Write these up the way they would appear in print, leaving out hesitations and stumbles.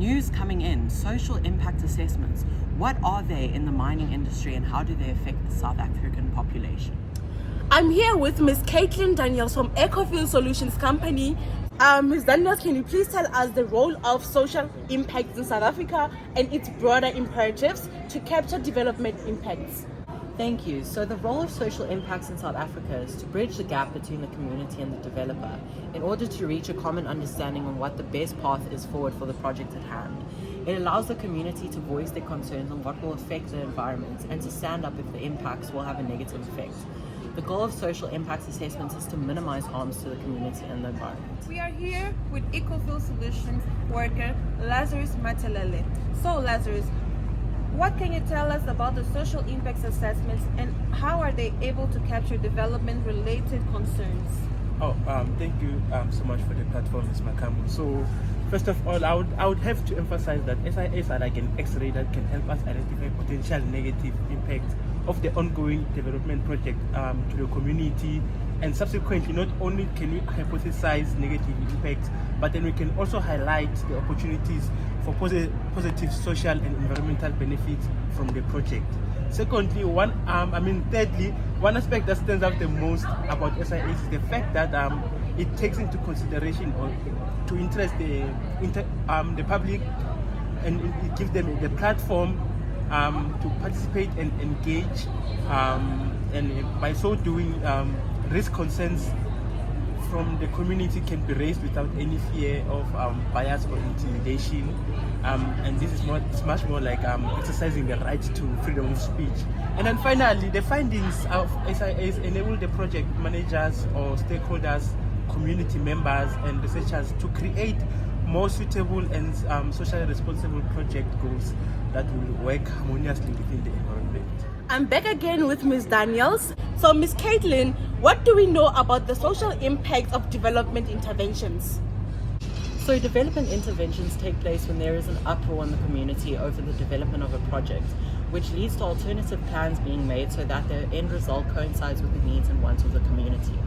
News coming in, social impact assessments. What are they in the mining industry and how do they affect the South African population? I'm here with Ms. Caitlin Daniels from Ecofield Solutions Company. Ms. Daniels, can you please tell us the role of social impact in South Africa and its broader imperatives to capture development impacts? Thank you. So the role of social impacts in South Africa is to bridge the gap between the community and the developer in order to reach a common understanding on what the best path is forward for the project at hand. It allows the community to voice their concerns on what will affect the environment and to stand up if the impacts will have a negative effect. The goal of social impacts assessments is to minimize harms to the community and the environment. We are here with Ecofield Solutions worker Lazarus Mathelele. So Lazarus, what can you tell us about the social impacts assessments and how are they able to capture development related concerns? Thank you so much for the platform, Ms. Macamo. So first of all, I would have to emphasize that SIAs are like an X-ray that can help us identify potential negative impacts of the ongoing development project to the community, and subsequently not only can we hypothesize negative impacts, but then we can also highlight the opportunities for positive social and environmental benefits from the project. Secondly, thirdly, one aspect that stands out the most about SIAs is the fact that it takes into consideration or to interest the public, and it gives them the platform to participate and engage, and by so doing, risk concerns from the community can be raised without any fear of bias or intimidation, and this is much more like exercising the right to freedom of speech. And then finally, the findings of SIAs enable the project managers or stakeholders, community members and researchers to create more suitable and socially responsible project goals that will work harmoniously within the environment. I'm back again with Ms. Daniels. So Ms. Caitlin, what do we know about the social impact of development interventions? So development interventions take place when there is an uproar in the community over the development of a project, which leads to alternative plans being made so that the end result coincides with the needs and wants of the community.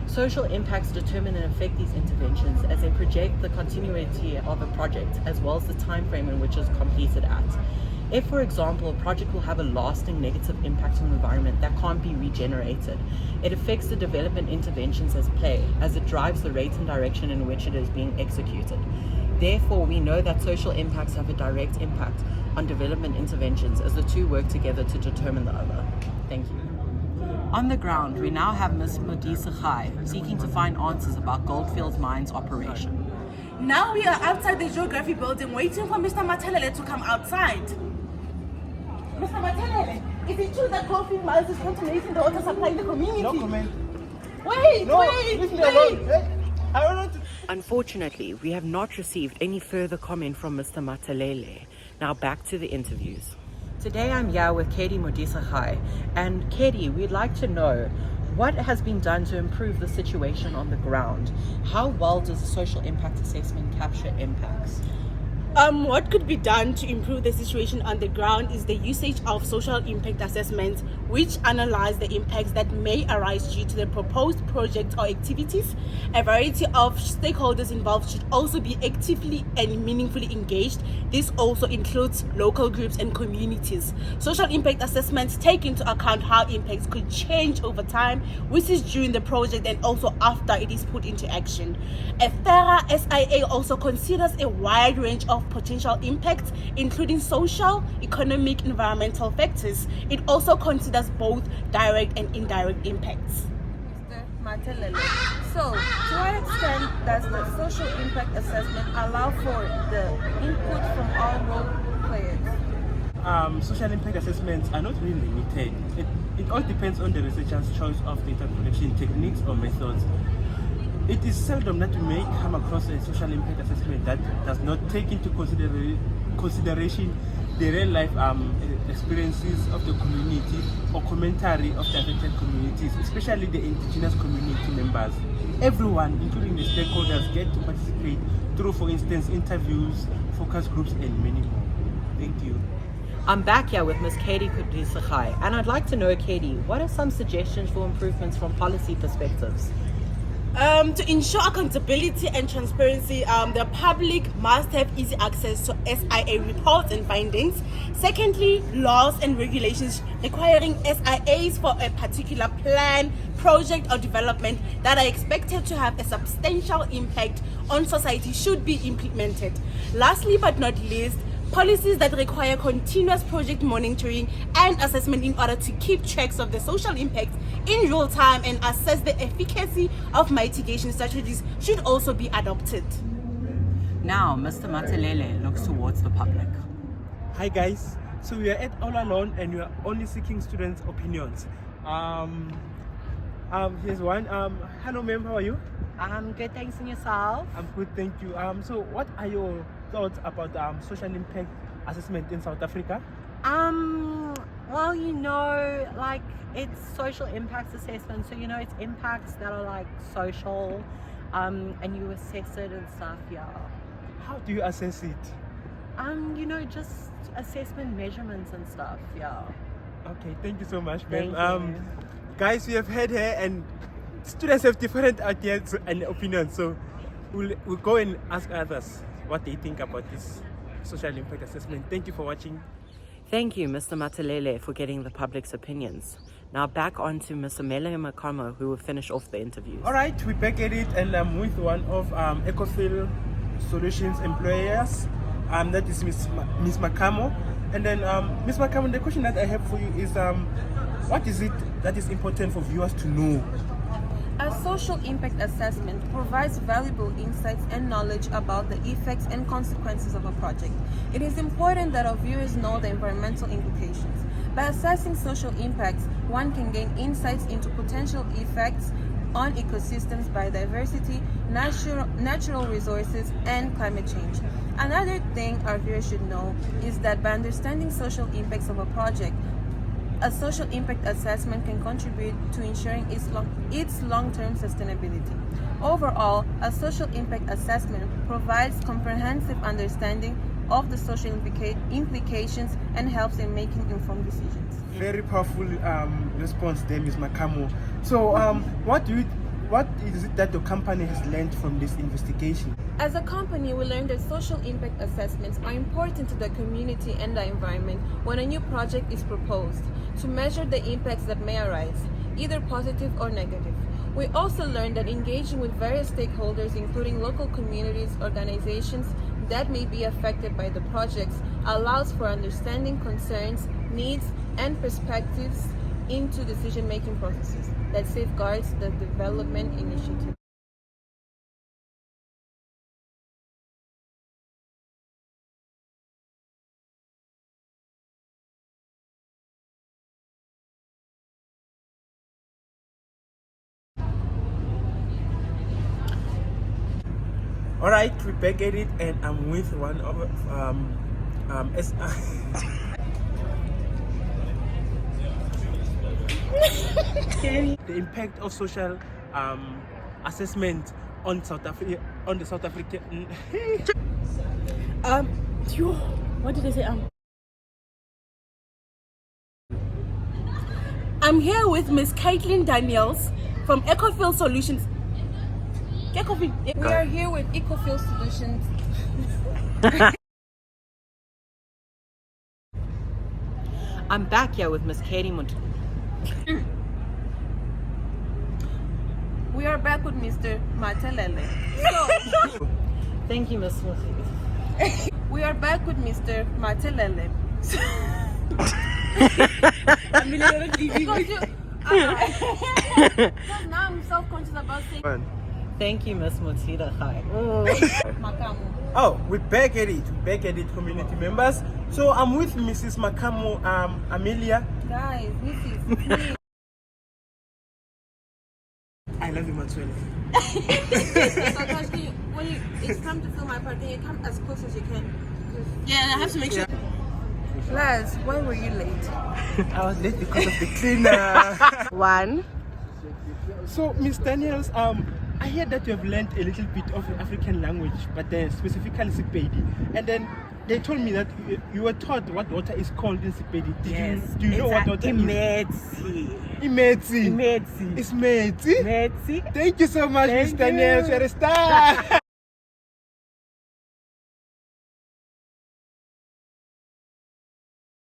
Social impacts determine and affect these interventions as they project the continuity of a project as well as the time frame in which it is completed at. If, for example, a project will have a lasting negative impact on the environment that can't be regenerated, it affects the development interventions as play, as it drives the rate and direction in which it is being executed. Therefore, we know that social impacts have a direct impact on development interventions as the two work together to determine the other. Thank you. On the ground, we now have Ms. Modisagae seeking to find answers about Goldfields Mine's operation. Now we are outside the geography building waiting for Mr. Mathelele to come outside. Mr. Mathelele, is it true that Goldfield Mines is contaminating the water supply in the community? No comment. Wait! Leave me alone. Hey, I don't want to. Unfortunately, we have not received any further comment from Mr. Mathelele. Now back to the interviews. Today I'm here with Kedineetse Modisagae, and Kedi, we'd like to know what has been done to improve the situation on the ground. How well does the social impact assessment capture impacts? What could be done to improve the situation on the ground is the usage of social impact assessments, which analyze the impacts that may arise due to the proposed project or activities. A variety of stakeholders involved should also be actively and meaningfully engaged. This also includes local groups and communities. Social impact assessments take into account how impacts could change over time, which is during the project and also after it is put into action. A thorough SIA also considers a wide range of potential impacts, including social, economic, environmental factors. It also considers both direct and indirect impacts. Mr. Mathelele, so to what extent does the social impact assessment allow for the input from all role players? Social impact assessments are not really limited. It all depends on the researcher's choice of data collection techniques or methods. It is seldom that we may come across a social impact assessment that does not take into consideration the real-life experiences of the community or commentary of the affected communities, especially the indigenous community members. Everyone, including the stakeholders, get to participate through, for instance, interviews, focus groups, and many more. Thank you. I'm back here with Ms. Kedineetse Modisagae, and I'd like to know, Kedi, what are some suggestions for improvements from policy perspectives? To ensure accountability and transparency, the public must have easy access to SIA reports and findings. Secondly, laws and regulations requiring SIAs for a particular plan, project, or development that are expected to have a substantial impact on society should be implemented. Lastly but not least, policies that require continuous project monitoring and assessment in order to keep tracks of the social impacts in real time and assess the efficacy of mitigation strategies should also be adopted. Now, Mr. Mathelele looks towards the public. Hi guys, so we are at All Alone and we are only seeking students' opinions. Here's one. Hello ma'am, how are you? I'm good, thanks, and yourself? I'm good, thank you. So what are your thoughts about social impact assessment in South Africa? Well, you know, like, it's social impacts assessment, so you know, it's impacts that are like social, and you assess it and stuff. Yeah. How do you assess it? You know, just assessment measurements and stuff. Yeah. Okay, thank you so much, Thank ma'am. you. Guys, we have heard her, and students have different ideas and opinions, so we'll go and ask others what they think about this social impact assessment. Thank you for watching. Thank you, Mr. Mathelele, for getting the public's opinions. Now back on to Miss Amelia Macamo, who will finish off the interviews. All right, we're back at it, and I'm with one of Ecofield Solutions employers. That is Miss Macamo. And then, Miss Macamo, the question that I have for you is, what is it that is important for viewers to know? A social impact assessment provides valuable insights and knowledge about the effects and consequences of a project. It is important that our viewers know the environmental implications. By assessing social impacts, one can gain insights into potential effects on ecosystems, biodiversity, natural resources, and climate change. Another thing our viewers should know is that by understanding social impacts of a project, a social impact assessment can contribute to ensuring its long-term sustainability. Overall, a social impact assessment provides comprehensive understanding of the social implications and helps in making informed decisions. Very powerful response there, Ms. Macamo. So, what is it that the company has learned from this investigation? As a company, we learned that social impact assessments are important to the community and the environment when a new project is proposed, to measure the impacts that may arise, either positive or negative. We also learned that engaging with various stakeholders, including local communities, organizations that may be affected by the projects, allows for understanding concerns, needs, and perspectives into decision-making processes that safeguards the development initiative. All right, we're back at it, and I'm with one of the impact of social assessment on the South African. What did I say? I'm here with Miss Caitlin Daniels from Ecofield Solutions. We are here with Ecofield Solutions. I'm back here with Miss Kedineetse We are back with Mr. Mathelele. So, Thank you, Miss Smith. we are back with Mr. Mathelele. Because now I'm self-conscious about saying Thank you, Miss Modisagae. Macamo. Oh, we're back at it. We're back at it, community members. So I'm with Mrs. Macamo, Amelia. Guys, this is me. I love you, Mathelele. So, guys, when it's time to film my part, can you come as close as you can? Yeah, I have to make sure. Laz, why were you late? I was late because of the cleaner. One. So, Miss Daniels, I hear that you have learned a little bit of the African language, but then specifically Sepedi. And then, they told me that you were taught what water is called in Sepedi. Do you know what water is? Imetsi. It's Metsi. Thank you so much, Mr. Nels. You're a star.